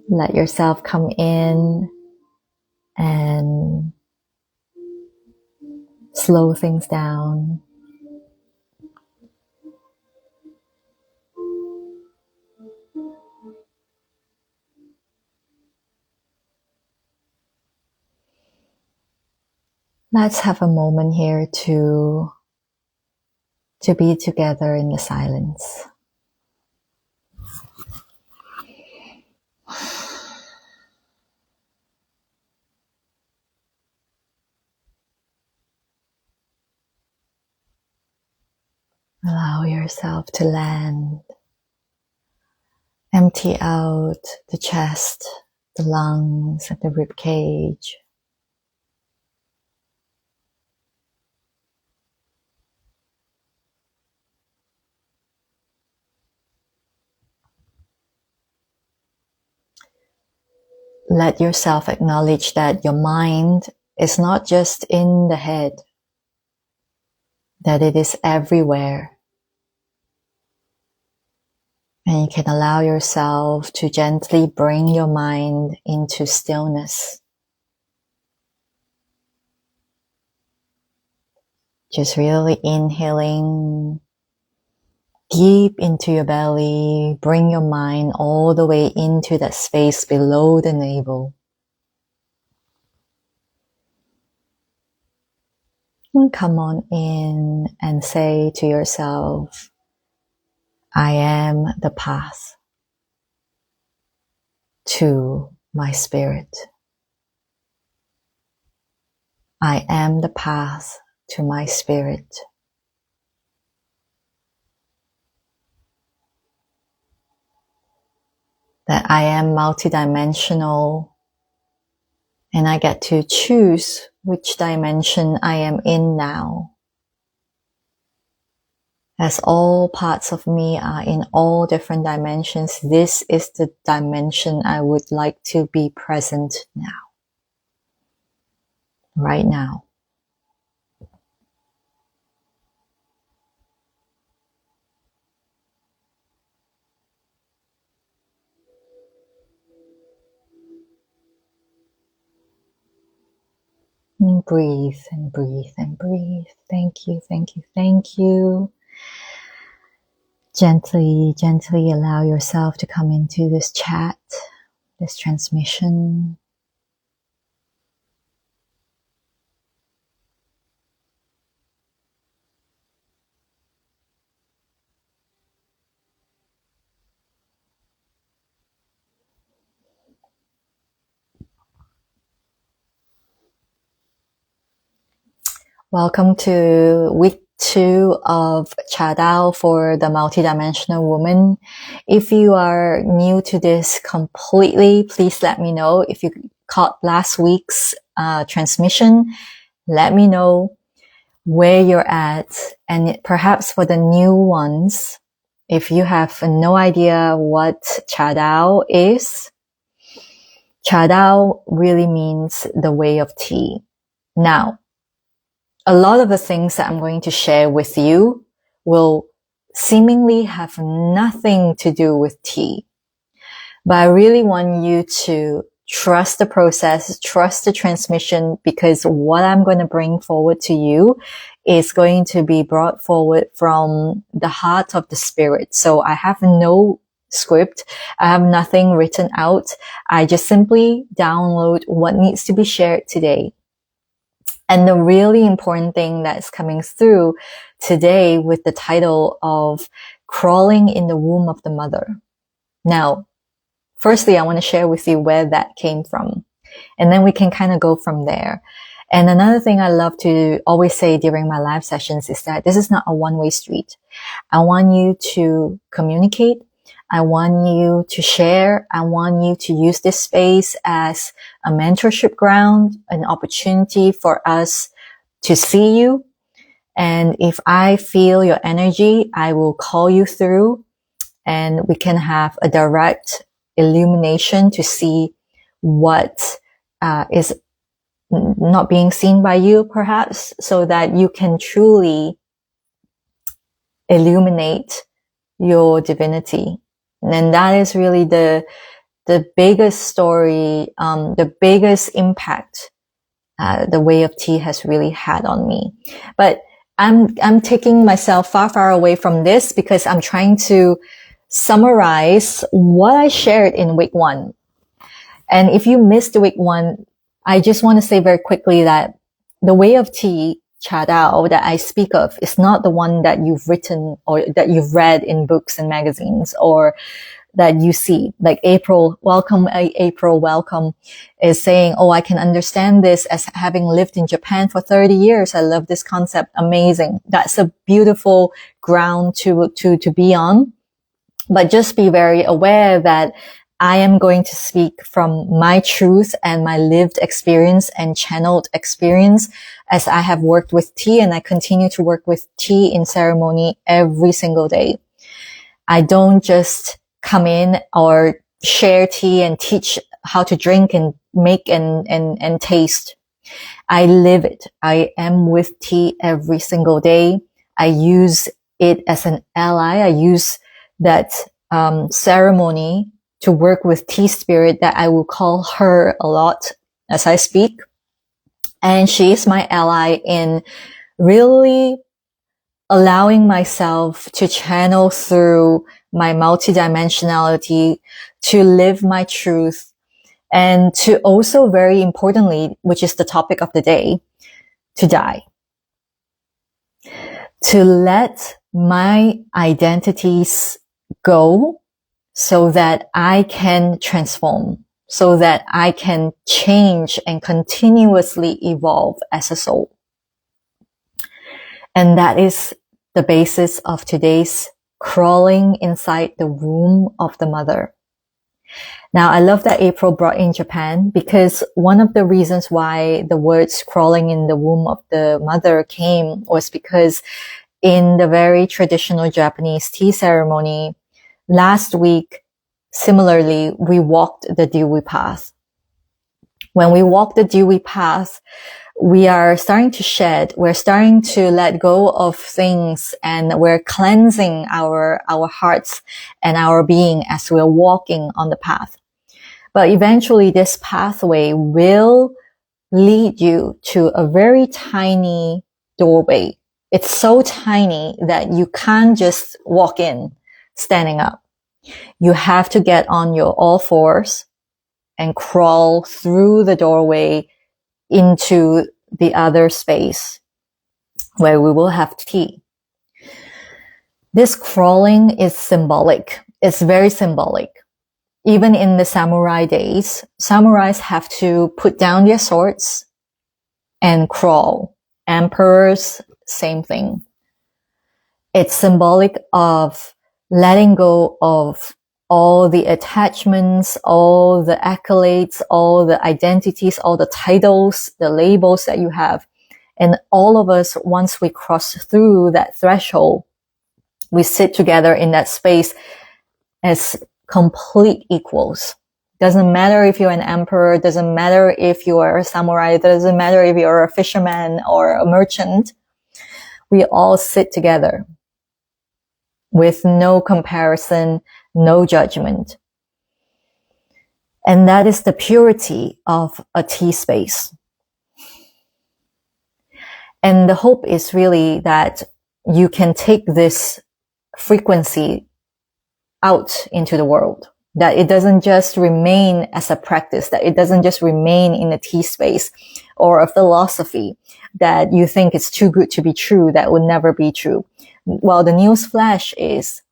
Let yourself come in and slow things down. Let's have a moment here to be together in the silence. Allow yourself to land. Empty out the chest, the lungs, and the rib cage. Let yourself acknowledge that your mind is not just in the head, that it is everywhere. And you can allow yourself to gently bring your mind into stillness. Just really inhaling deep into your belly, bring your mind all the way into that space below the navel. And come on in and say to yourself, I am the path to my spirit. I am the path to my spirit. That I am multidimensional and I get to choose which dimension I am in now. As all parts of me are in all different dimensions, this is the dimension I would like to be present now. Right now. And breathe and breathe and breathe. Thank you, thank you, thank you. Gently, gently allow yourself to come into this chat, this transmission. Welcome to week 2 of Cha Dao for the Multidimensional Woman. If you are new to this completely, please let me know. If you caught last week's transmission, let me know where you're at. And perhaps for the new ones, if you have no idea what Cha Dao is, Cha Dao really means the way of tea. Now, a lot of the things that I'm going to share with you will seemingly have nothing to do with tea. But I really want you to trust the process, trust the transmission, because what I'm going to bring forward to you is going to be brought forward from the heart of the spirit. So I have no script. I have nothing written out. I just simply download what needs to be shared today. And the really important thing that's coming through today with the title of Crawling in the Womb of the Mother. Now, firstly, I want to share with you where that came from. And then we can kind of go from there. And another thing I love to always say during my live sessions is that this is not a one-way street. I want you to communicate. I want you to share. I want you to use this space as a mentorship ground, an opportunity for us to see you. And if I feel your energy, I will call you through and we can have a direct illumination to see what is not being seen by you, perhaps, so that you can truly illuminate your divinity. And that is really the the biggest story, the biggest impact the way of tea has really had on me. But I'm taking myself far away from this because I'm trying to summarize what I shared in week 1. And if you missed week 1, I just want to say very quickly that the way of tea, Cha Dao, that I speak of is not the one that you've written or that you've read in books and magazines or that you see. Like April, welcome, is saying, oh, I can understand this as having lived in Japan for 30 years. I love this concept. Amazing. That's a beautiful ground to be on. But just be very aware that I am going to speak from my truth and my lived experience and channeled experience as I have worked with tea, and I continue to work with tea in ceremony every single day. I don't just come in or share tea and teach how to drink and make and taste. I live it. I am with tea every single day. I use it as an ally. I use that ceremony to work with tea spirit that I will call her a lot as I speak. And she is my ally in really allowing myself to channel through my multidimensionality, to live my truth, and to also, very importantly, which is the topic of the day, to die. To let my identities go so that I can transform, so that I can change and continuously evolve as a soul. And that is the basis of today's crawling inside the womb of the mother. Now, I love that April brought in Japan because one of the reasons why the words crawling in the womb of the mother came was because in the very traditional Japanese tea ceremony, last week, similarly, we walked the dewy path. When we walk the dewy path, we are starting to shed, we're starting to let go of things, and we're cleansing our hearts and our being as we're walking on the path. But eventually this pathway will lead you to a very tiny doorway. It's so tiny that you can't just walk in standing up. You have to get on your all fours and crawl through the doorway into the other space where we will have tea. This crawling is symbolic. It's very symbolic. Even in the samurai days, samurais have to put down their swords and crawl. Emperors, same thing. It's symbolic of letting go of all the attachments, all the accolades, all the identities, all the titles, the labels that you have. And all of us, once we cross through that threshold, we sit together in that space as complete equals. Doesn't matter if you're an emperor, doesn't matter if you are a samurai, doesn't matter if you're a fisherman or a merchant. We all sit together with no comparison, no judgment. And that is the purity of a tea space. And the hope is really that you can take this frequency out into the world, that it doesn't just remain as a practice, that it doesn't just remain in a tea space or a philosophy that you think is too good to be true, that would never be true. Well, the news flash is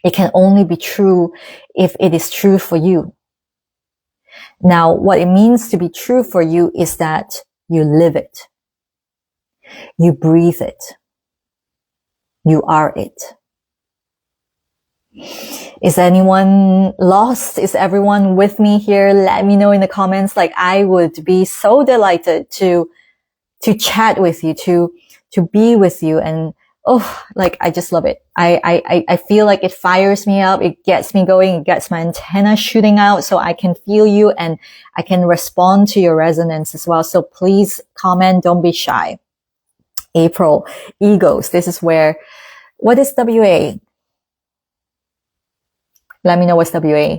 it can only be true if it is true for you. Now, what it means to be true for you is that you live it. You breathe it. You are it. Is anyone lost? Is everyone with me here? Let me know in the comments. Like, I would be so delighted to chat with you, to be with you. And oh, like, I just love it. I feel like it fires me up. It gets me going. It gets my antenna shooting out so I can feel you and I can respond to your resonance as well. So please comment. Don't be shy. April, egos. This is where, what is WA? Let me know what's WA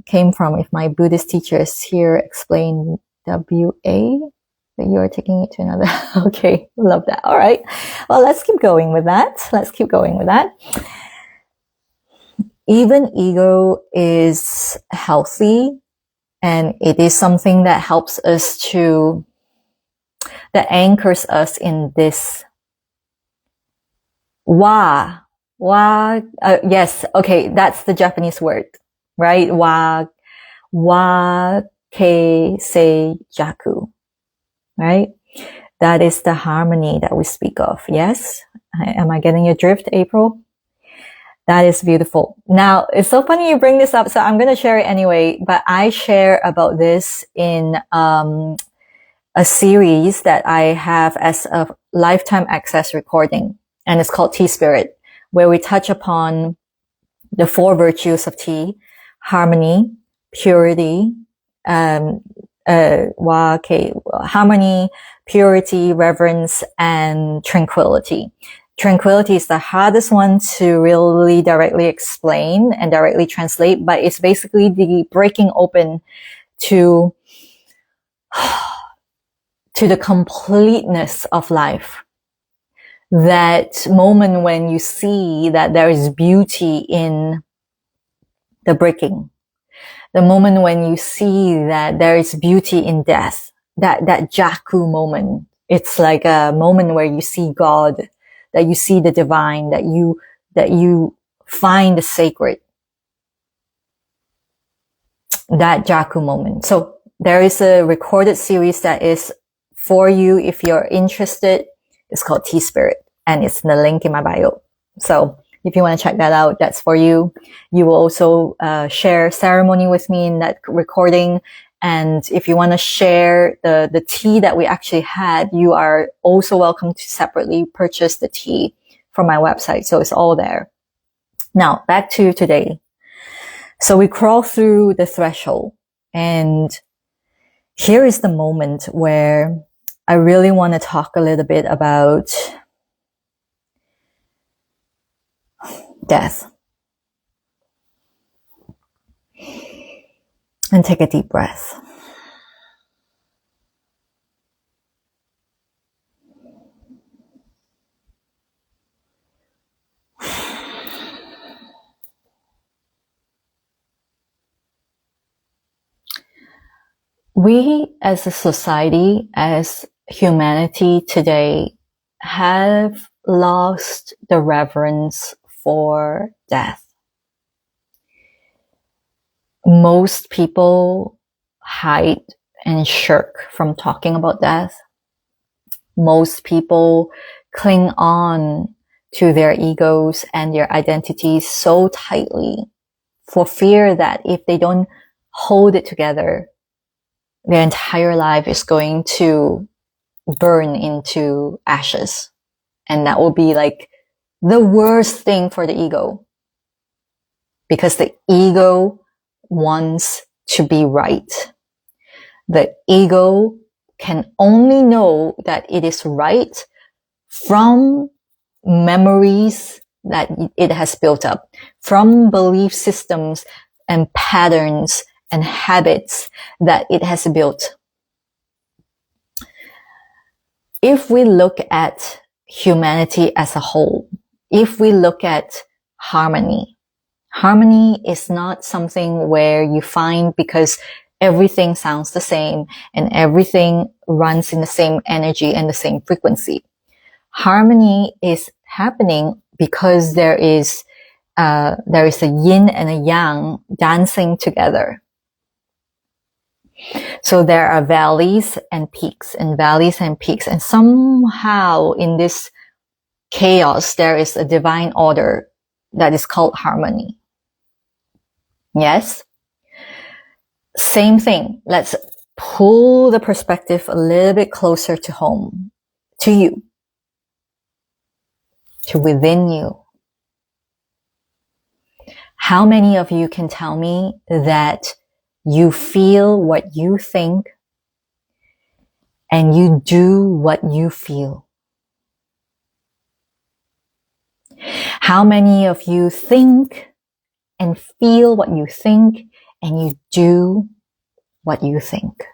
came from. If my Buddhist teachers here explain WA, but you're taking it to another. Okay, love that. All right. Well, let's keep going with that. Even ego is healthy, and it is something that helps us that anchors us in this yes, okay, that's the Japanese word, right? Ke se jaku, right? That is the harmony that we speak of. Yes? Am I getting your drift, April? That is beautiful. Now, it's so funny you bring this up, so I'm going to share it anyway, but I share about this in a series that I have as a lifetime access recording, and it's called Tea Spirit, where we touch upon the 4 virtues of tea: harmony, purity, harmony, purity, reverence, and tranquility. Tranquility is the hardest one to really directly explain and directly translate, but it's basically the breaking open to the completeness of life. That moment when you see that there is beauty in the breaking. The moment when you see that there is beauty in death. That Jaku moment. It's like a moment where you see God, that you see the divine, that you find the sacred. That Jaku moment. So there is a recorded series that is for you if you're interested. It's called Tea Spirit, and it's in the link in my bio. So if you want to check that out, that's for you. You will also share ceremony with me in that recording. And if you want to share the tea that we actually had, you are also welcome to separately purchase the tea from my website. So it's all there. Now, back to today. So we crawl through the threshold, and here is the moment where I really want to talk a little bit about death. And take a deep breath. We as a society, as humanity today, have lost the reverence for death. Most people hide and shirk from talking about death. Most people cling on to their egos and their identities so tightly for fear that if they don't hold it together, their entire life is going to burn into ashes. And that will be like the worst thing for the ego. Because the ego wants to be right. The ego can only know that it is right from memories that it has built up, from belief systems and patterns and habits that it has built. If we look at humanity as a whole, if we look at harmony, harmony is not something where you find because everything sounds the same and everything runs in the same energy and the same frequency. Harmony is happening because there is a yin and a yang dancing together. So there are valleys and peaks, and somehow in this chaos there is a divine order that is called harmony. Yes? Same thing. Let's pull the perspective a little bit closer to home, to you, to within you. How many of you can tell me that you feel what you think and you do what you feel? How many of you think and feel what you think, and you do what you think.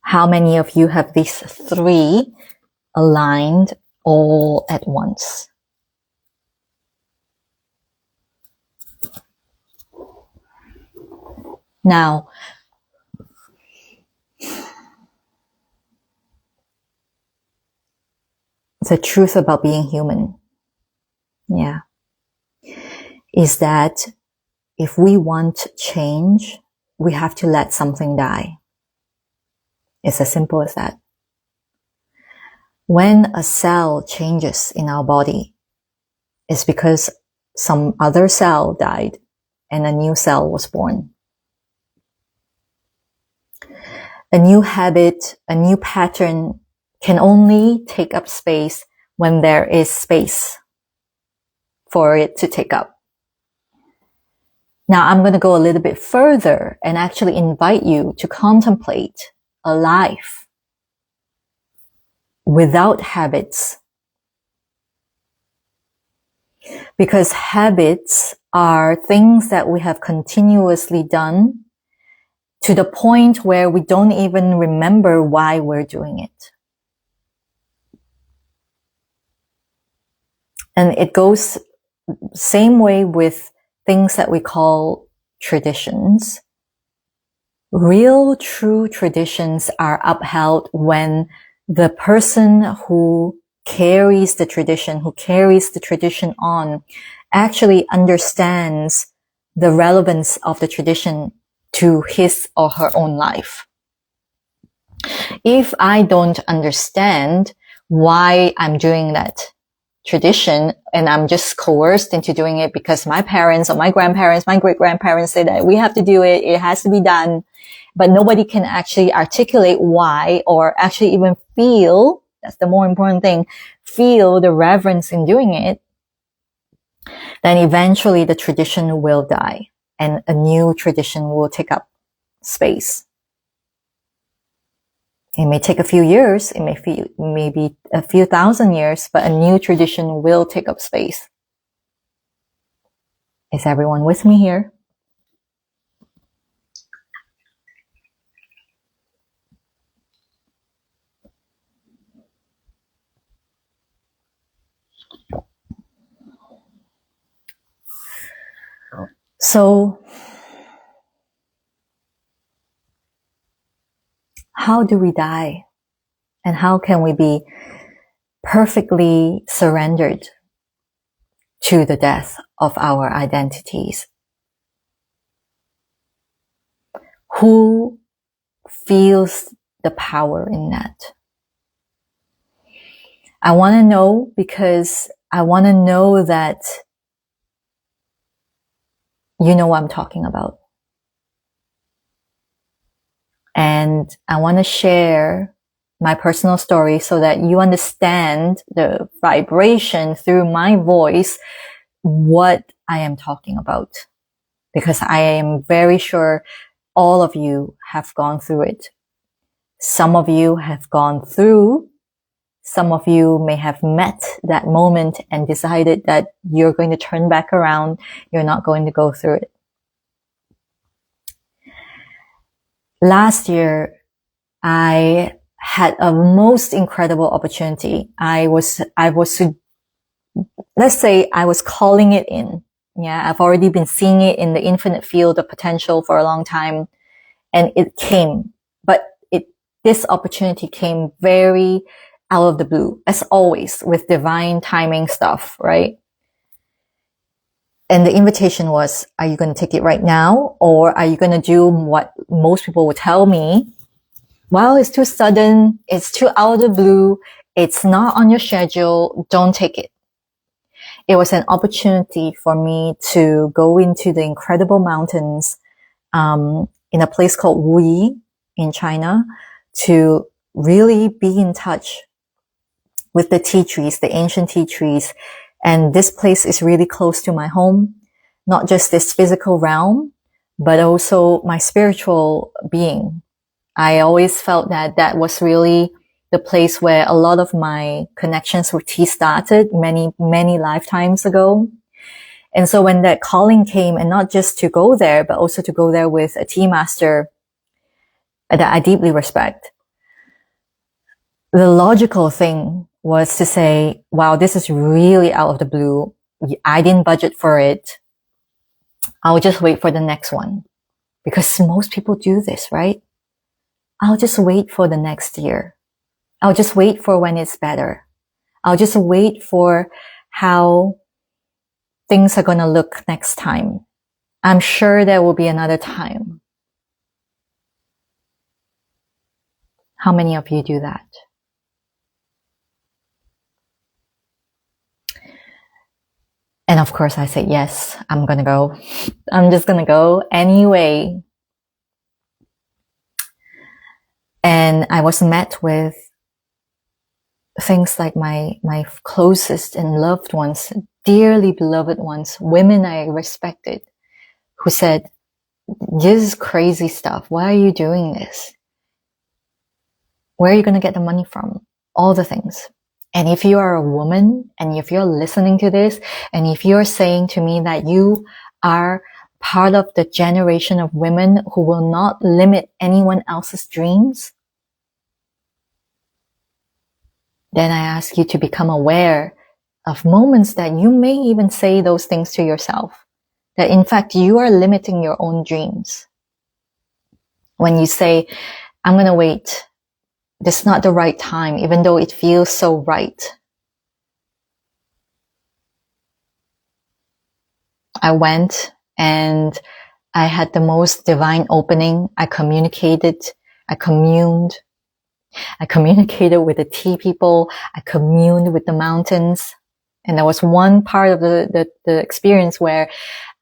How many of you have these three aligned all at once? Now, the truth about being human, is that if we want change, we have to let something die. It's as simple as that. When a cell changes in our body, it's because some other cell died and a new cell was born. A new habit, a new pattern can only take up space when there is space for it to take up. Now I'm going to go a little bit further and actually invite you to contemplate a life without habits. Because habits are things that we have continuously done to the point where we don't even remember why we're doing it. And it goes same way with things that we call traditions. Real, true traditions are upheld when the person who carries the tradition on, actually understands the relevance of the tradition to his or her own life. If I don't understand why I'm doing that tradition and I'm just coerced into doing it because my parents or my grandparents, my great-grandparents say that we have to do it, it has to be done, but nobody can actually articulate why or actually even feel, that's the more important thing, feel the reverence in doing it, then eventually the tradition will die and a new tradition will take up space. It may take a few years, it may be a few thousand years, but a new tradition will take up space. Is everyone with me here? So, how do we die? And how can we be perfectly surrendered to the death of our identities? Who feels the power in that? I want to know because I want to know that you know what I'm talking about. And I want to share my personal story so that you understand the vibration through my voice, what I am talking about. Because I am very sure all of you have gone through it. Some of you have gone through. Some of you may have met that moment and decided that you're going to turn back around. You're not going to go through it. Last year, I had a most incredible opportunity. Let's say I was calling it in. Yeah, I've already been seeing it in the infinite field of potential for a long time. And it came, but this opportunity came very out of the blue, as always, with divine timing stuff, right? And the invitation was, are you going to take it right now? Or are you going to do what most people would tell me? Well, it's too sudden. It's too out of the blue. It's not on your schedule. Don't take it. It was an opportunity for me to go into the incredible mountains, in a place called Wuyi in China, to really be in touch with the tea trees, the ancient tea trees. And this place is really close to my home, not just this physical realm, but also my spiritual being. I always felt that that was really the place where a lot of my connections with tea started many, many lifetimes ago. And so when that calling came, and not just to go there, but also to go there with a tea master that I deeply respect, the logical thing was to say, wow, this is really out of the blue. I didn't budget for it. I'll just wait for the next one. Because most people do this, right? I'll just wait for the next year. I'll just wait for when it's better. I'll just wait for how things are going to look next time. I'm sure there will be another time. How many of you do that? And of course I said, yes, I'm going to go. I'm just going to go anyway. And I was met with things like my closest and loved ones, dearly beloved ones, women I respected, who said, this is crazy stuff. Why are you doing this? Where are you going to get the money from? All the things. And if you are a woman, and if you're listening to this, and if you're saying to me that you are part of the generation of women who will not limit anyone else's dreams, then I ask you to become aware of moments that you may even say those things to yourself. That in fact, you are limiting your own dreams. When you say, I'm going to wait. This is not the right time, even though it feels so right. I went and I had the most divine opening. I communicated. I communicated with the tea people. I communed with the mountains. And there was one part of the experience where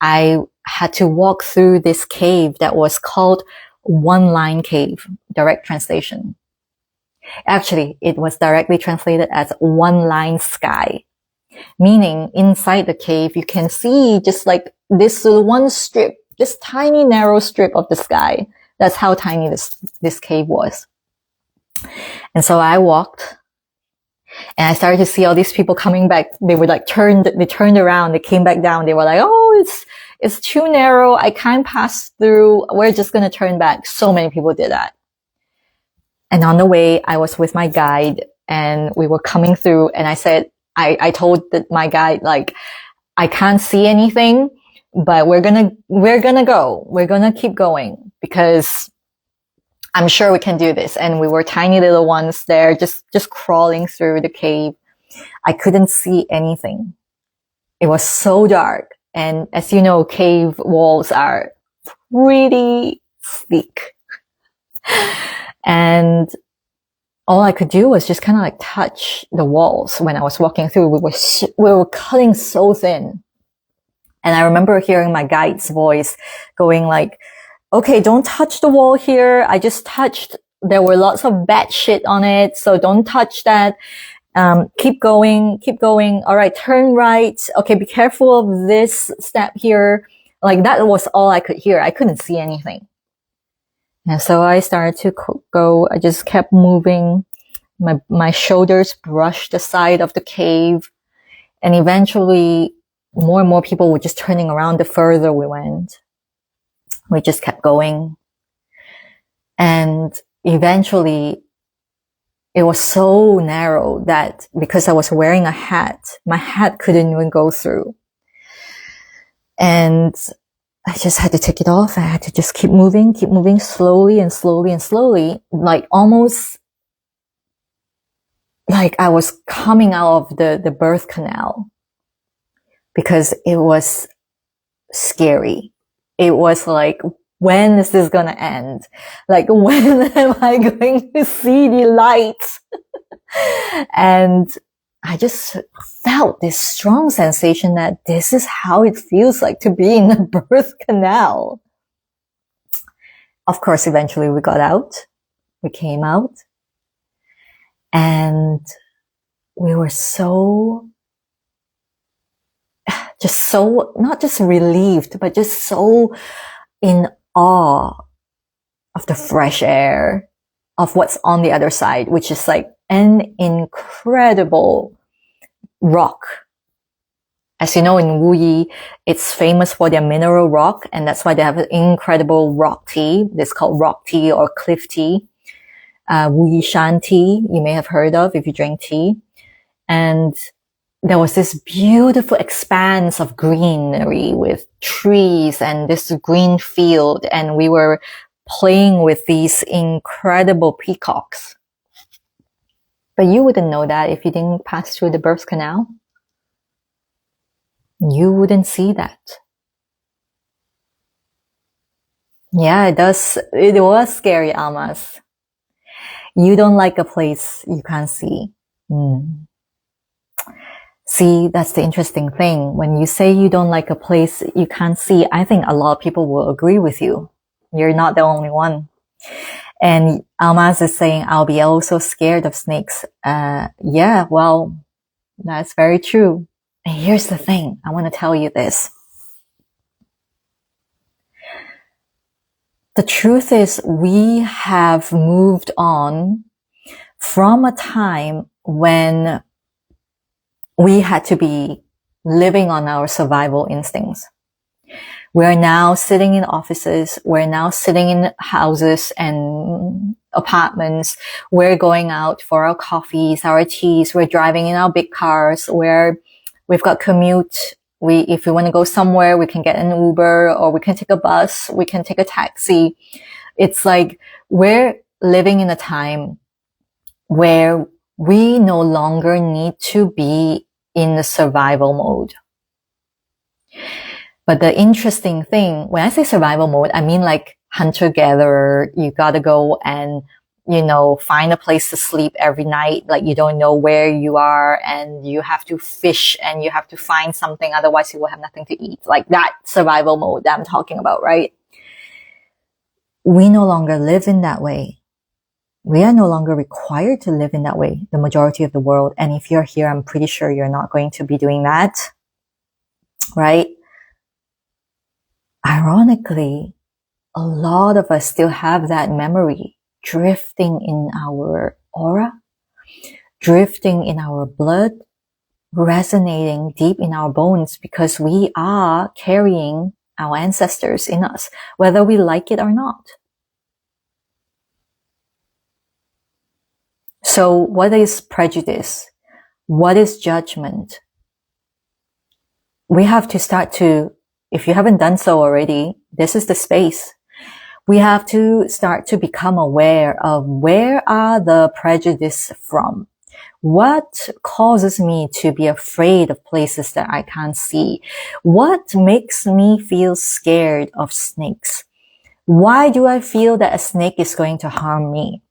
I had to walk through this cave that was called One Line Cave, direct translation. Actually, it was directly translated as One Line Sky, meaning inside the cave, you can see just like this one strip, this tiny narrow strip of the sky. That's how tiny this cave was. And so I walked and I started to see all these people coming back. They were like they turned around, they came back down. They were like, oh, it's too narrow. I can't pass through. We're just going to turn back. So many people did that. And on the way, I was with my guide and we were coming through and I said, I told my guide, like, I can't see anything, but we're gonna go. We're gonna keep going because I'm sure we can do this. And we were tiny little ones there, just crawling through the cave. I couldn't see anything. It was so dark. And as you know, cave walls are pretty sleek. And all I could do was just kind of like touch the walls when I was walking through. We were cutting so thin. And I remember hearing my guide's voice going like, okay, don't touch the wall here. I just touched. There were lots of bad shit on it. So don't touch that. Keep going. All right. Turn right. Okay. Be careful of this step here. Like that was all I could hear. I couldn't see anything. And so I started to go. I just kept moving. My shoulders brushed the side of the cave. And eventually more and more people were just turning around the further we went. We just kept going. And eventually it was so narrow that because I was wearing a hat, my hat couldn't even go through. And I just had to take it off. I had to just keep moving slowly and slowly and slowly, like almost like I was coming out of the birth canal because it was scary. It was like, when is this gonna end? Like, when am I going to see the light? And I just felt this strong sensation that this is how it feels like to be in the birth canal. Of course, eventually we got out. We came out. And we were not just relieved, but just so in awe of the fresh air, of what's on the other side, which is like an incredible rock. As you know, in Wu Yi, it's famous for their mineral rock, and that's why they have an incredible rock tea. It's called rock tea or cliff tea. Wu Yi Shan tea, you may have heard of if you drink tea. And there was this beautiful expanse of greenery with trees and this green field, and we were playing with these incredible peacocks. But you wouldn't know that if you didn't pass through the birth canal. You wouldn't see that. Yeah, it does. It was scary, Almas. You don't like a place you can't see. See, that's the interesting thing. When you say you don't like a place you can't see, I think a lot of people will agree with you. You're not the only one. And Almas is saying, I'll be also scared of snakes. Yeah, well, that's very true. And here's the thing. I want to tell you this. The truth is we have moved on from a time when we had to be living on our survival instincts. We're now sitting in offices. We're now sitting in houses and apartments. We're going out for our coffees, our teas. We're driving in our big cars. We've got commute. If we want to go somewhere, we can get an Uber or we can take a bus. We can take a taxi. It's like we're living in a time where we no longer need to be in the survival mode. But the interesting thing, when I say survival mode, I mean like hunter-gatherer. You gotta go and, find a place to sleep every night. Like you don't know where you are and you have to fish and you have to find something. Otherwise you will have nothing to eat. Like that survival mode that I'm talking about, right? We no longer live in that way. We are no longer required to live in that way, the majority of the world. And if you're here, I'm pretty sure you're not going to be doing that, right? Ironically, a lot of us still have that memory drifting in our aura, drifting in our blood, resonating deep in our bones because we are carrying our ancestors in us, whether we like it or not. So what is prejudice? What is judgment? We have to start to, if you haven't done so already, this is the space. We have to start to become aware of where are the prejudice from? What causes me to be afraid of places that I can't see? What makes me feel scared of snakes? Why do I feel that a snake is going to harm me?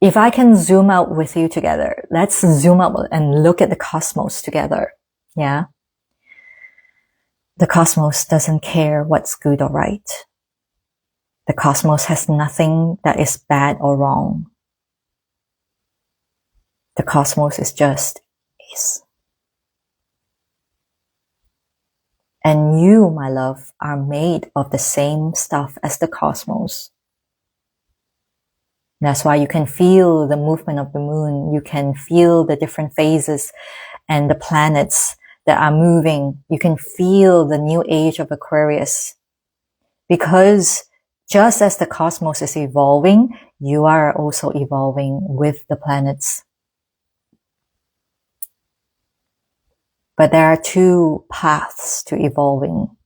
If I can zoom out with you together, let's zoom out and look at the cosmos together. Yeah. The cosmos doesn't care what's good or right. The cosmos has nothing that is bad or wrong. The cosmos is just is. And you, my love, are made of the same stuff as the cosmos. That's why you can feel the movement of the moon. You can feel the different phases and the planets that are moving. You can feel the new age of Aquarius. Because just as the cosmos is evolving, you are also evolving with the planets. But there are two paths to evolving.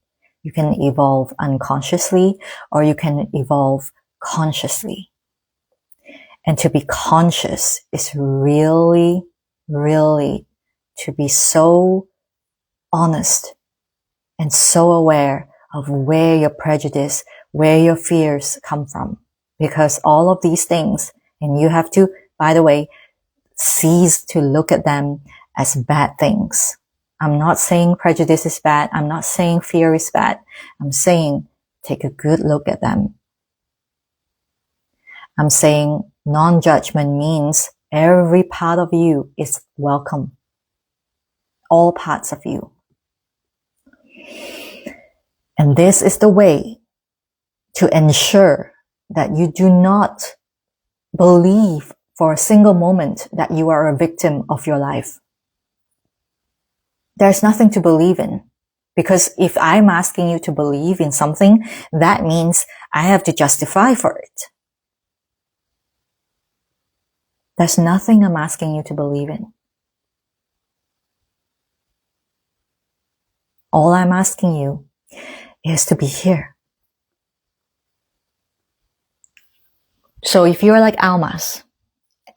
You can evolve unconsciously or you can evolve consciously. And to be conscious is really, really to be so honest and so aware of where your prejudice, where your fears come from. Because all of these things, and you have to, by the way, cease to look at them as bad things. I'm not saying prejudice is bad. I'm not saying fear is bad. I'm saying take a good look at them. I'm saying non-judgment means every part of you is welcome. All parts of you. And this is the way to ensure that you do not believe for a single moment that you are a victim of your life. There's nothing to believe in. Because if I'm asking you to believe in something, that means I have to justify for it. There's nothing I'm asking you to believe in. All I'm asking you is to be here. So if you're like almas,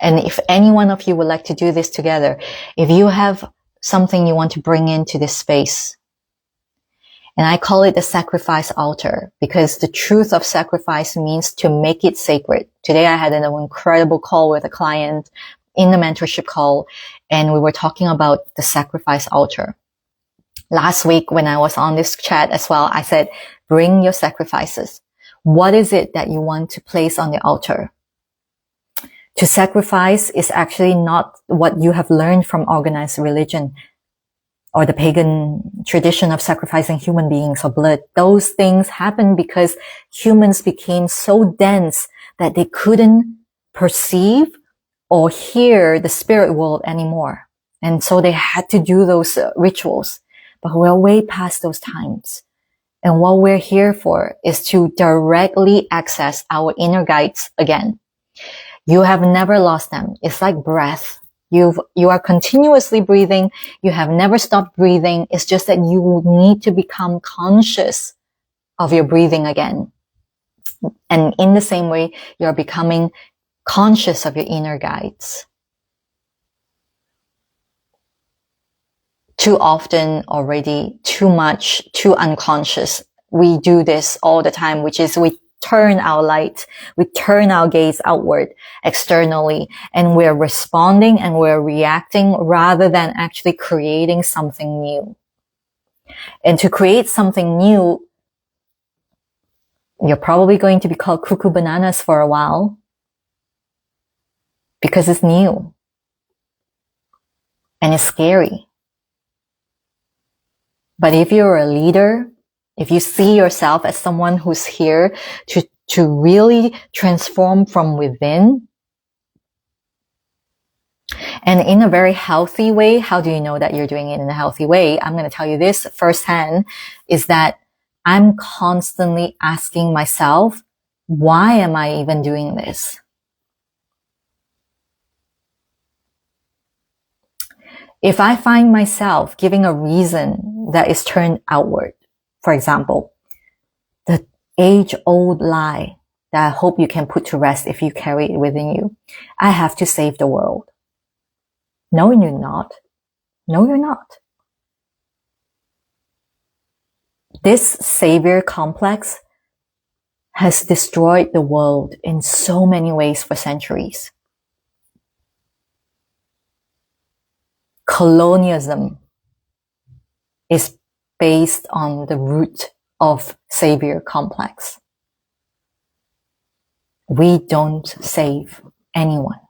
and if any one of you would like to do this together, if you have something you want to bring into this space, and I call it the sacrifice altar, because the truth of sacrifice means to make it sacred. Today I had an incredible call with a client in the mentorship call, and we were talking about the sacrifice altar. Last week when I was on this chat as well, I said, bring your sacrifices. What is it that you want to place on the altar? To sacrifice is actually not what you have learned from organized religion or the pagan tradition of sacrificing human beings or blood. Those things happen because humans became so dense that they couldn't perceive or hear the spirit world anymore. And so they had to do those rituals. But we're way past those times. And what we're here for is to directly access our inner guides again. You have never lost them. It's like breath. You are continuously breathing. You have never stopped breathing. It's just that you need to become conscious of your breathing again. And in the same way, you're becoming conscious of your inner guides. Too often already, too much, too unconscious. We do this all the time, which is we turn our light, we turn our gaze outward, externally, and we're responding and we're reacting rather than actually creating something new. And to create something new, you're probably going to be called cuckoo bananas for a while because it's new and it's scary. But if you're a leader, if you see yourself as someone who's here to really transform from within, and in a very healthy way, how do you know that you're doing it in a healthy way? I'm going to tell you this firsthand, is that I'm constantly asking myself, why am I even doing this? If I find myself giving a reason that is turned outward, for example, the age-old lie that I hope you can put to rest if you carry it within you, I have to save the world. No, you're not. No, you're not. This savior complex has destroyed the world in so many ways for centuries. Colonialism is based on the root of savior complex. We don't save anyone.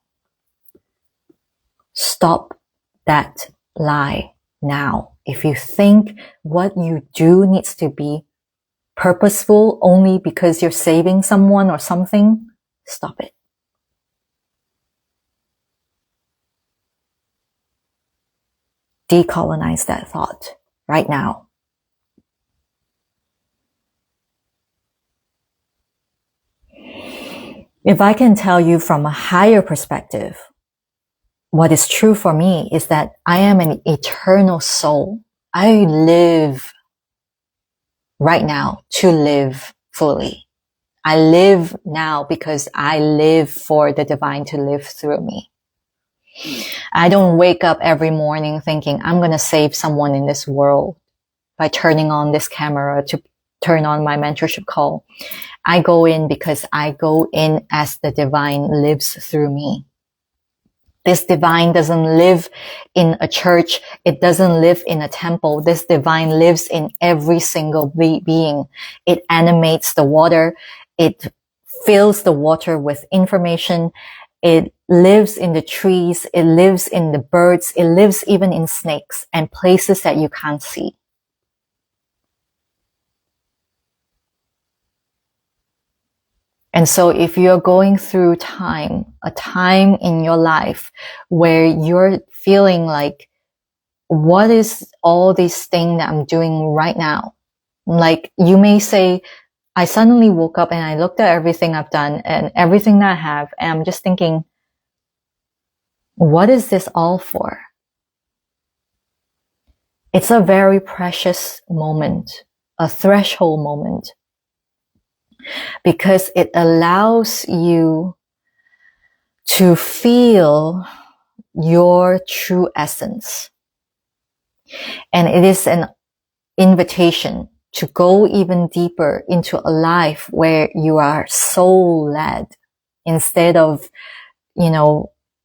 Stop that lie now. If you think what you do needs to be purposeful only because you're saving someone or something, stop it. Decolonize that thought right now. If I can tell you from a higher perspective, what is true for me is that I am an eternal soul. I live right now to live fully. I live now because I live for the divine to live through me. I don't wake up every morning thinking I'm going to save someone in this world by turning on this camera to turn on my mentorship call. I go in because I go in as the divine lives through me. This divine doesn't live in a church. It doesn't live in a temple. This divine lives in every single being. It animates the water. It fills the water with information. It lives in the trees. It lives in the birds. It lives even in snakes and places that you can't see. And so if you're going through a time in your life where you're feeling like, what is all this thing that I'm doing right now? Like, you may say, I suddenly woke up and I looked at everything I've done and everything that I have, and I'm just thinking, what is this all for? It's a very precious moment, a threshold moment, because it allows you to feel your true essence. And it is an invitation to go even deeper into a life where you are soul-led instead of,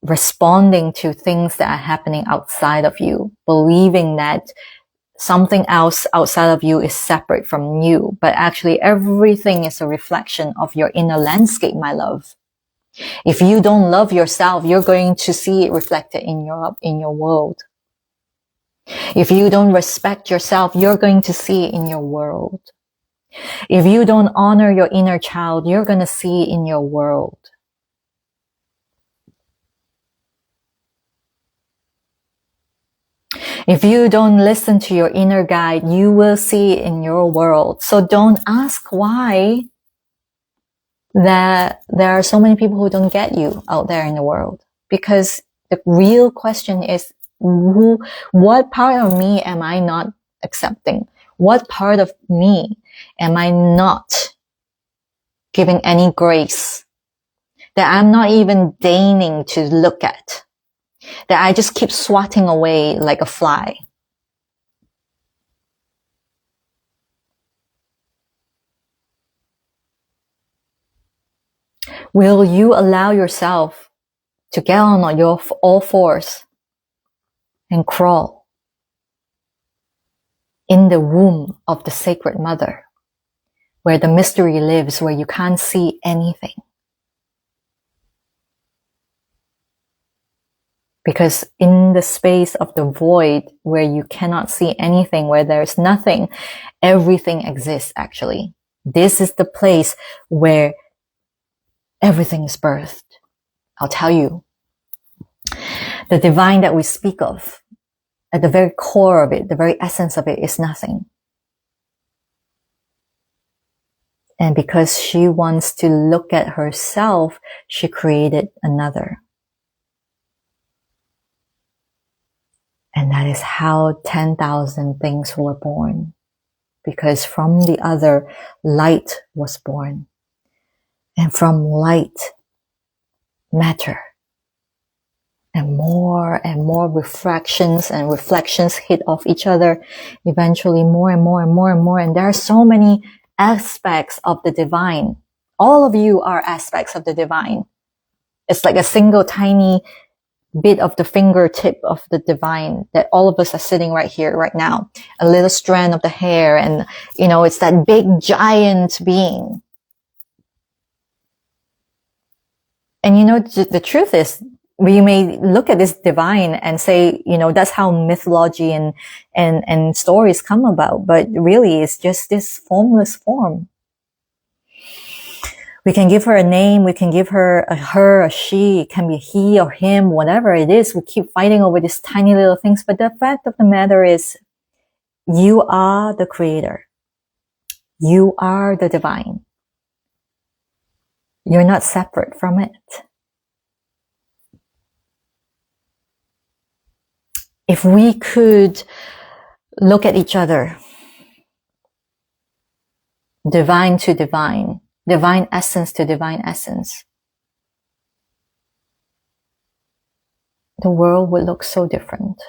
responding to things that are happening outside of you, believing that something else outside of you is separate from you. But actually everything is a reflection of your inner landscape, my love. If you don't love yourself, you're going to see it reflected in your world. If you don't respect yourself, you're going to see it in your world. If you don't honor your inner child, you're going to see it in your world. If you don't listen to your inner guide, you will see it in your world. So don't ask why that there are so many people who don't get you out there in the world. Because the real question is, what part of me am I not accepting? What part of me am I not giving any grace? That I'm not even deigning to look at? That I just keep swatting away like a fly? Will you allow yourself to get on your all fours and crawl in the womb of the Sacred Mother, where the mystery lives, where you can't see anything? Because in the space of the void, where you cannot see anything, where there's nothing, everything exists actually. This is the place where everything is birthed. I'll tell you, the divine that we speak of, at the very core of it, the very essence of it, is nothing. And because she wants to look at herself, she created another. And that is how 10,000 things were born. Because from the other, light was born. And from light, matter. And more refractions and reflections hit off each other. Eventually more and more and more and more. And there are so many aspects of the divine. All of you are aspects of the divine. It's like a single tiny bit of the fingertip of the divine that all of us are sitting right here, right now. A little strand of the hair, and it's that big giant being. And the truth is, we may look at this divine and say, that's how mythology and stories come about, but really it's just this formless form. We can give her a name, we can give her a her, a she, it can be he or him, whatever it is. We keep fighting over these tiny little things, but the fact of the matter is, you are the creator. You are the divine. You're not separate from it. If we could look at each other, divine to divine, divine essence to divine essence, the world would look so different.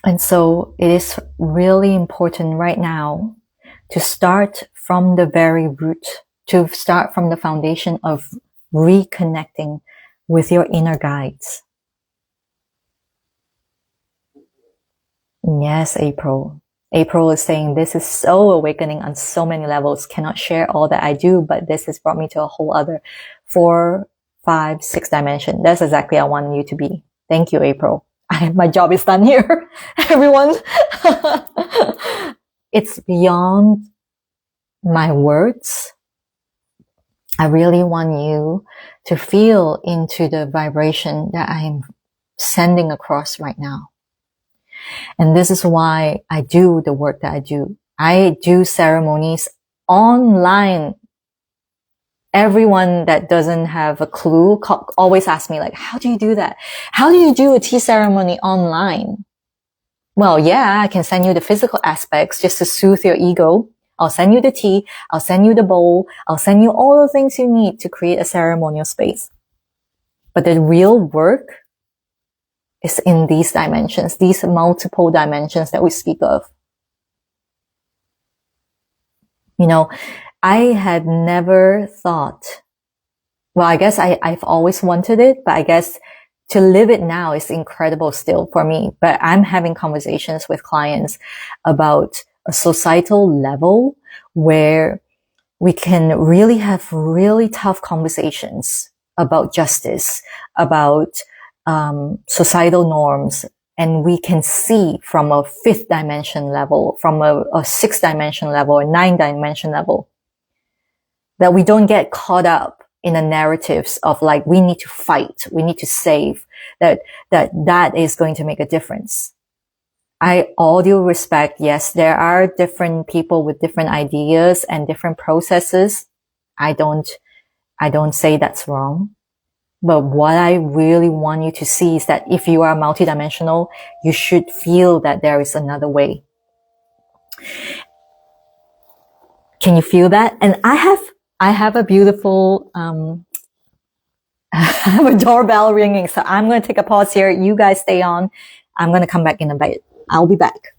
And so it is really important right now to start from the very root, to start from the foundation of reconnecting with your inner guides. Yes, April. April is saying, this is so awakening on so many levels. Cannot share all that I do, but this has brought me to a whole other 4, 5, 6 dimension. That's exactly how I want you to be. Thank you, April. my job is done here, everyone. It's beyond my words. I really want you to feel into the vibration that I'm sending across right now. And this is why I do the work that I do. I do ceremonies online. Everyone that doesn't have a clue always asks me, like, how do you do that? How do you do a tea ceremony online? Well, yeah, I can send you the physical aspects just to soothe your ego. I'll send you the tea. I'll send you the bowl. I'll send you all the things you need to create a ceremonial space. But the real work is in these dimensions, these multiple dimensions that we speak of. You know, I had never thought, well, I guess I've always wanted it, but I guess to live it now is incredible still for me. But I'm having conversations with clients about a societal level where we can really have really tough conversations about justice, about societal norms, and we can see from a 5th dimension level, from a 6th dimension level, a 9th dimension level, that we don't get caught up in the narratives of like, we need to fight, we need to save, that is going to make a difference. All due respect, yes, there are different people with different ideas and different processes. I don't say that's wrong. But what I really want you to see is that if you are multidimensional, you should feel that there is another way. Can you feel that? And I have a beautiful, I have a doorbell ringing, so I'm going to take a pause here. You guys stay on. I'm going to come back in a bit. I'll be back.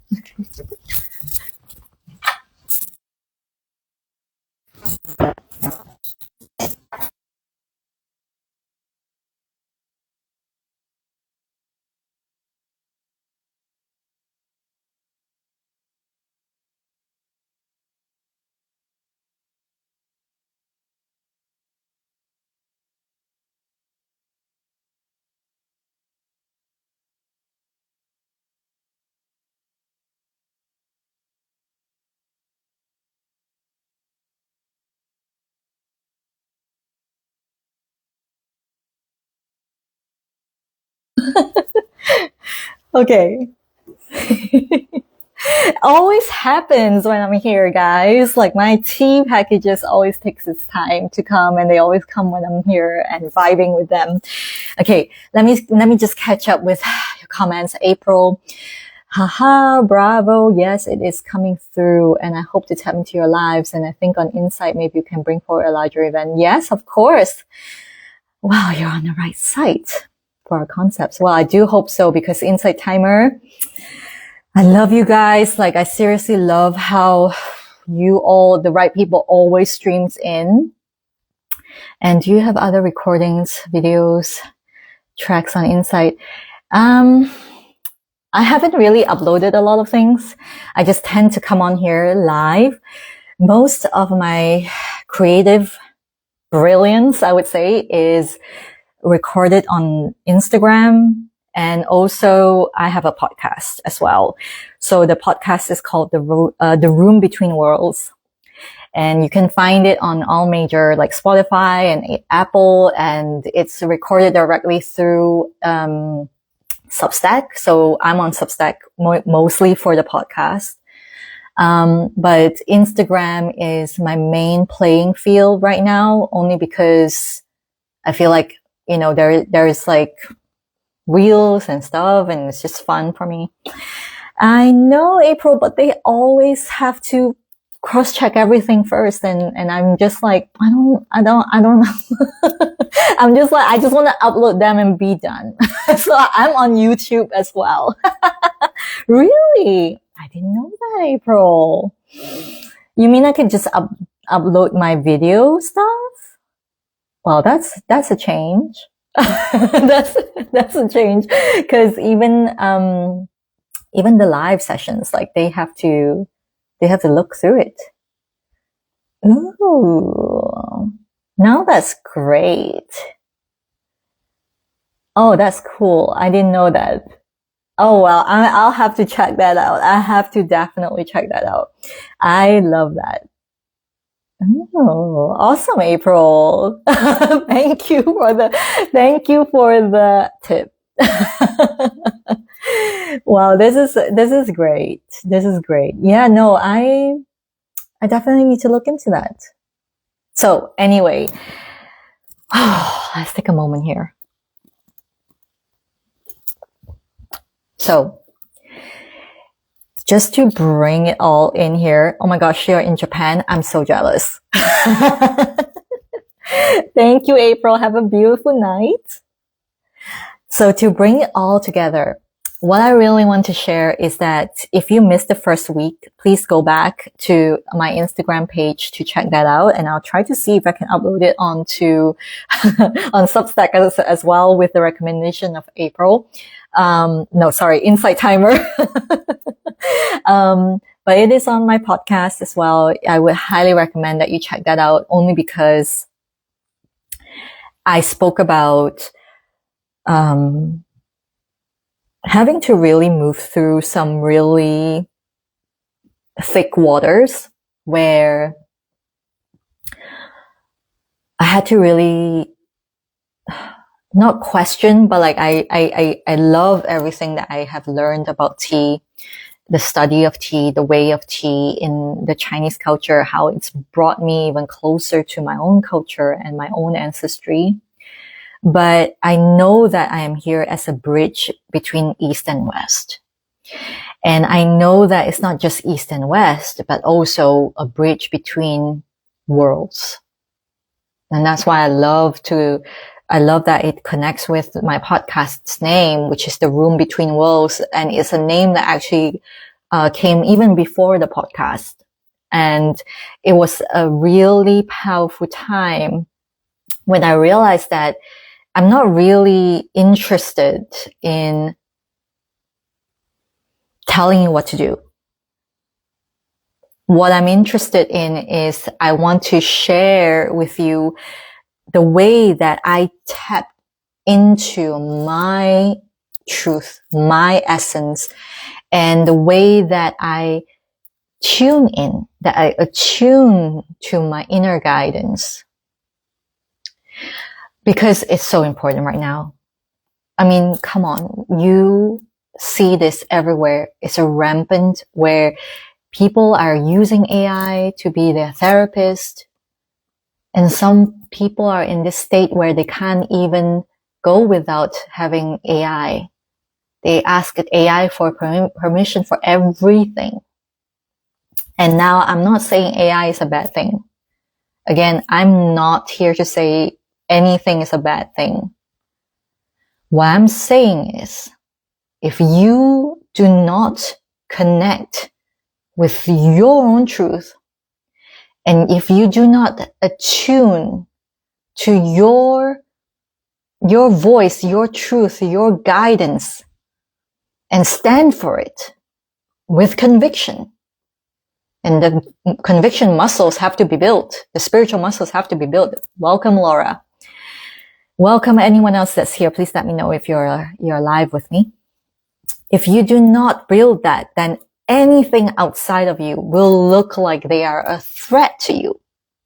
Okay. Always happens when I'm here, guys. Like my tea packages always takes its time to come, and they always come when I'm here and vibing with them. Okay, let me just catch up with your comments. April, haha, bravo. Yes, it is coming through, and I hope to tap into your lives. And I think on Insight, maybe you can bring forward a larger event. Yes, of course. Wow, you're on the right site for our concepts. Well, I do hope so, because Insight Timer, I love you guys. Like, I seriously love how you all, the right people, always streams in. And do you have other recordings, videos, tracks on Insight? I haven't really uploaded a lot of things. I just tend to come on here live. Most of my creative brilliance, I would say, is recorded on Instagram. And also I have a podcast as well. So the podcast is called The Room Between Worlds. And you can find it on all major, like Spotify and Apple. And it's recorded directly through, Substack. So I'm on Substack mostly for the podcast. But Instagram is my main playing field right now, only because I feel like, there is like reels and stuff, and it's just fun for me. I know, April, but they always have to cross-check everything first, and I'm just like, I don't know. I'm just like, I just want to upload them and be done. So I'm on YouTube as well. Really? I didn't know that, April. You mean I could just upload my video stuff? Well, that's a change. that's a change, because even the live sessions, like they have to look through it. Ooh, now that's great. Oh, that's cool. I didn't know that. Oh, well, I'll have to check that out. I have to definitely check that out. I love that. Oh, awesome, April. Thank you for the tip. Wow, this is great. This is great. Yeah, no, I definitely need to look into that. So anyway, let's take a moment here. So just to bring it all in here. Oh my gosh, you're in Japan. I'm so jealous. Thank you, April. Have a beautiful night. So to bring it all together, what I really want to share is that if you missed the first week, please go back to my Instagram page to check that out. And I'll try to see if I can upload it onto on Substack as well with the recommendation of April. No, sorry, Insight Timer. But it is on my podcast as well. I would highly recommend that you check that out only because I spoke about having to really move through some really thick waters where I had to really not question, but like I love everything that I have learned about tea, the study of tea, the way of tea in the Chinese culture, how it's brought me even closer to my own culture and my own ancestry. But I know that I am here as a bridge between East and West. And I know that it's not just East and West, but also a bridge between worlds. And that's why I love that it connects with my podcast's name, which is The Room Between Worlds. And it's a name that actually came even before the podcast. And it was a really powerful time when I realized that I'm not really interested in telling you what to do. What I'm interested in is I want to share with you the way that I tap into my truth, my essence, and the way that I tune in, that I attune to my inner guidance. Because it's so important right now. I mean, come on, you see this everywhere. It's a rampant where people are using AI to be their therapist. And some people are in this state where they can't even go without having AI. They ask AI for permission for everything. And now I'm not saying AI is a bad thing. Again, I'm not here to say anything is a bad thing. What I'm saying is, if you do not connect with your own truth, and if you do not attune to your voice, your truth, your guidance, and stand for it with conviction, and the conviction muscles have to be built, the spiritual muscles have to be built. Welcome, Laura. Welcome anyone else that's here. Please let me know if you're live with me. If you do not build that, then anything outside of you will look like they are a threat to you.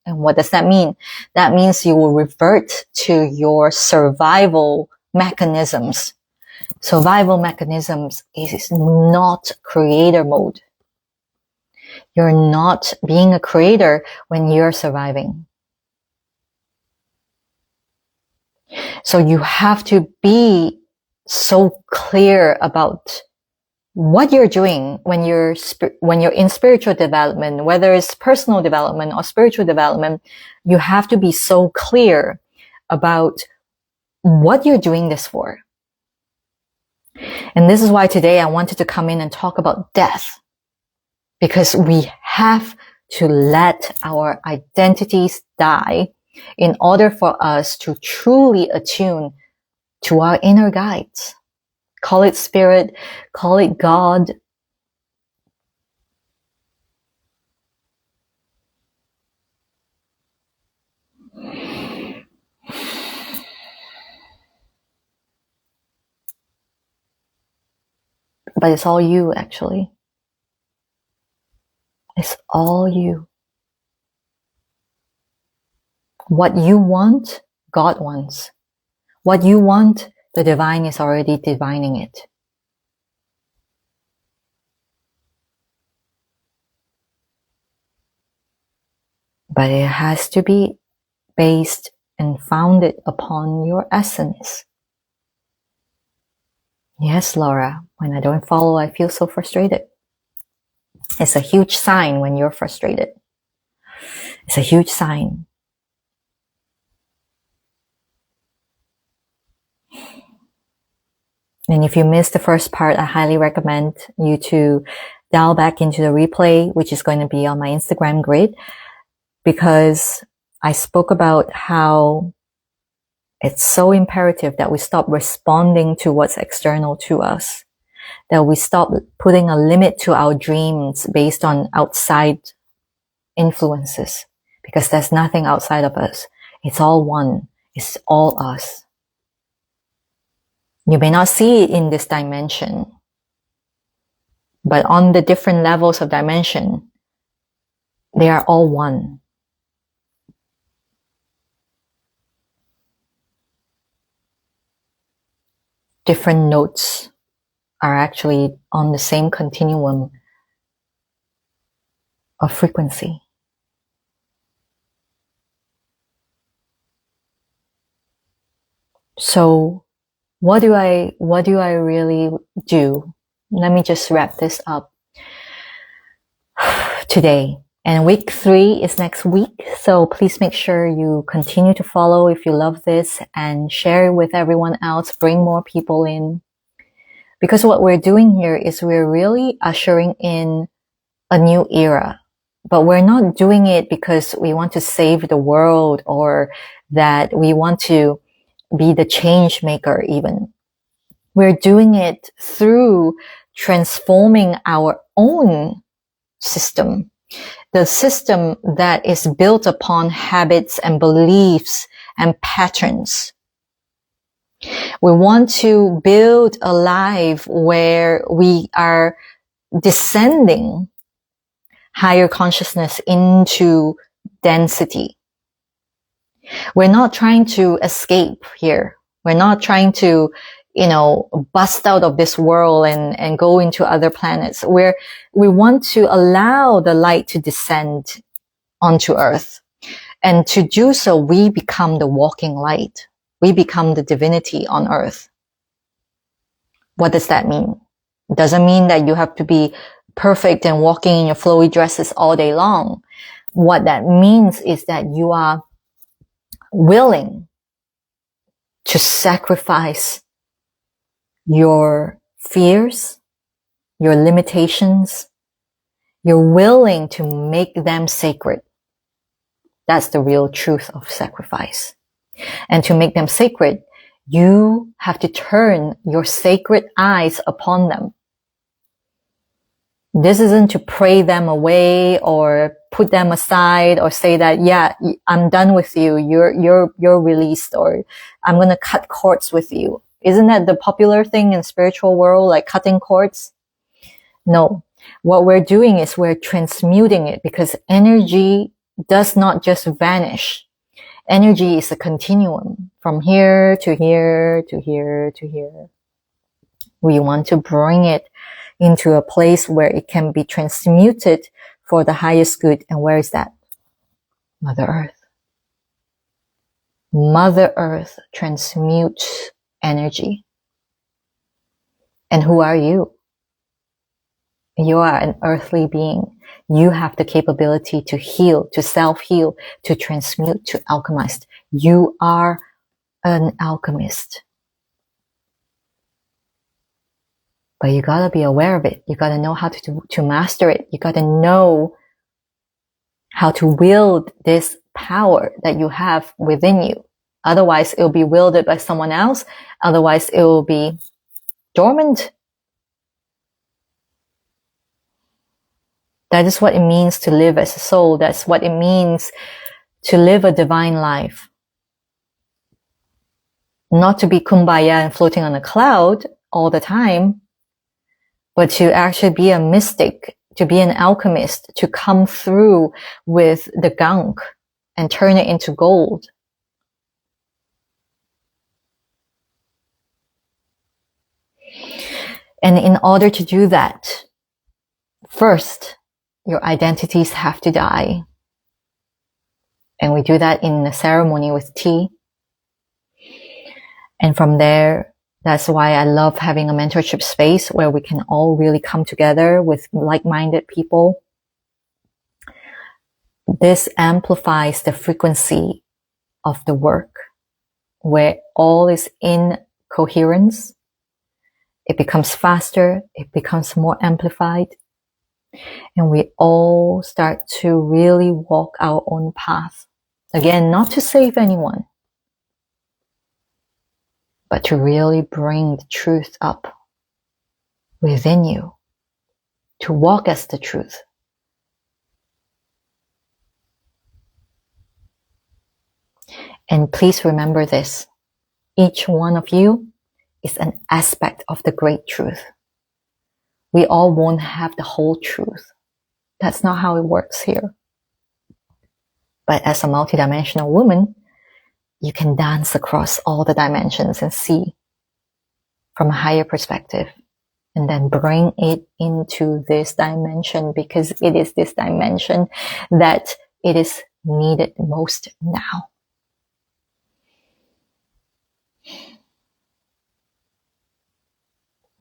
And what does that mean? That means you will revert to your survival mechanisms. Survival mechanisms is not creator mode. You're not being a creator when you're surviving. So you have to be so clear about what you're doing when you're in spiritual development, whether it's personal development or spiritual development. You have to be so clear about what you're doing this for. And this is why today I wanted to come in and talk about death, because we have to let our identities die in order for us to truly attune to our inner guides. Call it spirit, call it God. But it's all you, actually. It's all you. What you want, God wants. What you want, the divine is already divining it. But it has to be based and founded upon your essence. Yes, Laura, when I don't follow, I feel so frustrated. It's a huge sign when you're frustrated. It's a huge sign. And if you missed the first part, I highly recommend you to dial back into the replay, which is going to be on my Instagram grid, because I spoke about how it's so imperative that we stop responding to what's external to us, that we stop putting a limit to our dreams based on outside influences, because there's nothing outside of us. It's all one. It's all us. You may not see it in this dimension, but on the different levels of dimension, they are all one. Different notes are actually on the same continuum of frequency. So what do I really do? Let me just wrap this up today. And week 3 is next week. So please make sure you continue to follow if you love this and share with everyone else, bring more people in. Because what we're doing here is we're really ushering in a new era. But we're not doing it because we want to save the world or that we want to be the change maker even. We're doing it through transforming our own system, the system that is built upon habits and beliefs and patterns. We want to build a life where we are descending higher consciousness into density. We're not trying to escape here. We're not trying to, bust out of this world and go into other planets. We want to allow the light to descend onto Earth. And to do so, we become the walking light. We become the divinity on Earth. What does that mean? It doesn't mean that you have to be perfect and walking in your flowy dresses all day long. What that means is that you are willing to sacrifice your fears, your limitations. You're willing to make them sacred. That's the real truth of sacrifice. And to make them sacred, you have to turn your sacred eyes upon them. This isn't to pray them away or put them aside or say that, yeah, I'm done with you. You're released, or I'm going to cut cords with you. Isn't that the popular thing in spiritual world, like cutting cords? No. What we're doing is we're transmuting it, because energy does not just vanish. Energy is a continuum from here to here to here to here. We want to bring it into a place where it can be transmuted for the highest good. And where is that? Mother Earth. Mother Earth transmutes energy. And who are you? You are an earthly being. You have the capability to heal, to self-heal, to transmute, to alchemize. You are an alchemist. But you gotta be aware of it. You gotta know how to master it. You gotta know how to wield this power that you have within you. Otherwise, it will be wielded by someone else. Otherwise, it will be dormant. That is what it means to live as a soul. That's what it means to live a divine life. Not to be kumbaya and floating on a cloud all the time, but to actually be a mystic, to be an alchemist, to come through with the gunk and turn it into gold. And in order to do that, first, your identities have to die. And we do that in a ceremony with tea. And from there, that's why I love having a mentorship space where we can all really come together with like-minded people. This amplifies the frequency of the work, where all is in coherence. It becomes faster, it becomes more amplified, and we all start to really walk our own path. Again, not to save anyone, but to really bring the truth up within you, to walk as the truth. And please remember this, each one of you is an aspect of the great truth. We all won't have the whole truth. That's not how it works here. But as a multidimensional woman, you can dance across all the dimensions and see from a higher perspective, and then bring it into this dimension, because it is this dimension that it is needed most now.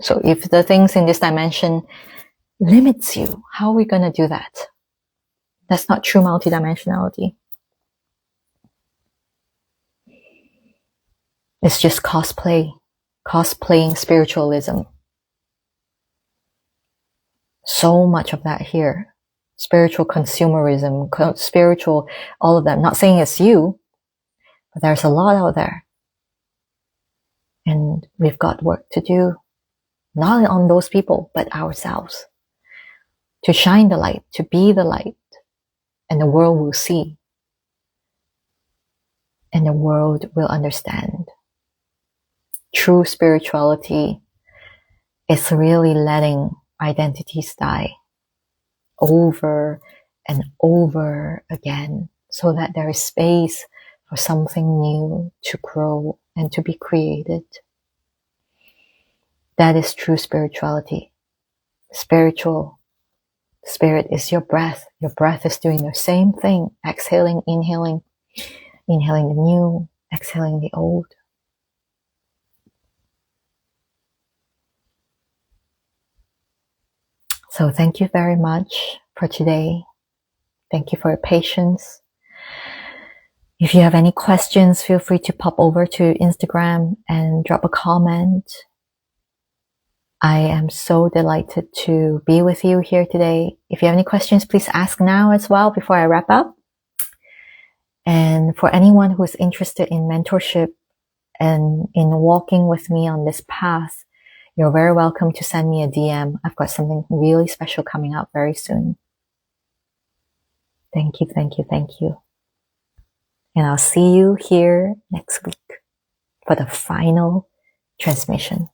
So if the things in this dimension limits you, how are we going to do that? That's not true multidimensionality. It's just cosplaying spiritualism. So much of that here. Spiritual consumerism, spiritual, all of that. I'm not saying it's you, but there's a lot out there. And we've got work to do. Not on those people, but ourselves. To shine the light, to be the light. And the world will see. And the world will understand. True spirituality is really letting identities die over and over again, so that there is space for something new to grow and to be created. That is true spirituality. Spiritual spirit is your breath. Your breath is doing the same thing. Exhaling, inhaling the new, exhaling the old. So thank you very much for today. Thank you for your patience. If you have any questions, feel free to pop over to Instagram and drop a comment. I am so delighted to be with you here today. If you have any questions, please ask now as well before I wrap up. And for anyone who is interested in mentorship and in walking with me on this path, you're very welcome to send me a DM. I've got something really special coming up very soon. Thank you, thank you, thank you. And I'll see you here next week for the final transmission.